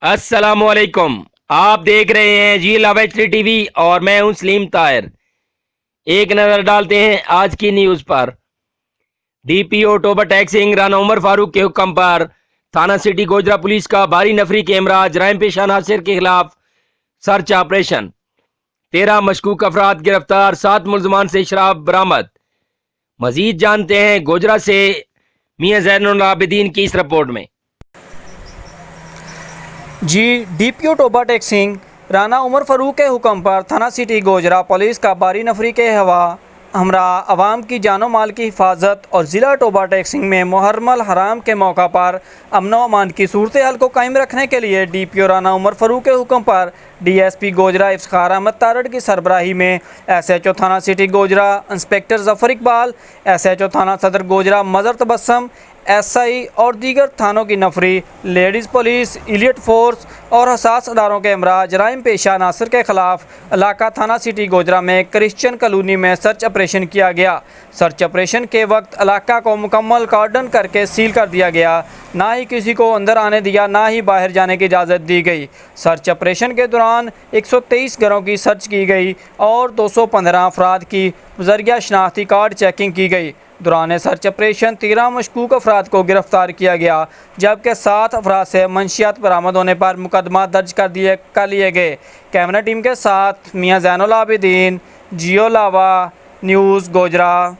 अस्सलामुअलैकुम। आप देख रहे हैं जी लावेस्ट्री टीवी और मैं हूं सलीम ताहिर। एक नजर डालते हैं आज की न्यूज पर। डीपीओ टोबा टैक्सिंग राना उमर फारूक के हुक्म पर थाना सिटी गोजरा पुलिस का भारी नफरी कैमरा जराइम पेशा नासिर के खिलाफ सर्च ऑपरेशन। 13 मशकूक अफराद गिरफ्तार, 7 मुलजमान से शराब बरामद। मजीद जानते हैं गोजरा से मियां जैनुल आबिदीन की इस रिपोर्ट में। जी डीपीओ टोबा टैक्सिंग राना उमर फारूक के हुक्म पर थाना सिटी गोजरा पुलिस का भारी नफरी के हवा हमरा आवाम की जानो माल की हिफाजत और ज़िला टोबा टैक्सिंग में मुहर्रम हराम के मौका पर अमन व अमान की सूरत हाल को कायम रखने के लिए डीपीओ राना उमर फारूक के हुक्म पर डीएसपी गोजरा इफ्तिखार अहमद तारड़ की सरबराही में एसएचओ थाना city Gojra inspector Zafar Iqbal, SHO थाना सदर गोजरा मजर तबस्सम, एसआई और दीगर थानों की नफरी, लेडीज़ पुलिस, इलियट फोर्स और हसास अदारों के हमरा जराइम पेशा नासिर के खिलाफ इलाका थाना सिटी गोजरा में क्रिश्चियन कॉलोनी में सर्च ऑपरेशन किया गया। सर्च ऑपरेशन के वक्त इलाका को मुकम्मल कार्डन करके सील कर दिया गया। ना ही किसी को अंदर आने दिया, ना ही बाहर जाने की इजाज़त दी गई। सर्च ऑपरेशन के दौरान 123 घरों की सर्च की गई और 215 अफराद की ज़रिया शनाख्ती कार्ड चेकिंग की गई। दौरान सर्च ऑपरेशन 13 मशकूक अफराद को गिरफ्तार किया गया, जबकि 7 अफराद से मंशियात बरामद होने पर मुकदमा दर्ज कर लिए गए। कैमरा टीम के साथ मियां जैनुल आबिदीन, जियो लावा न्यूज़ गोजरा।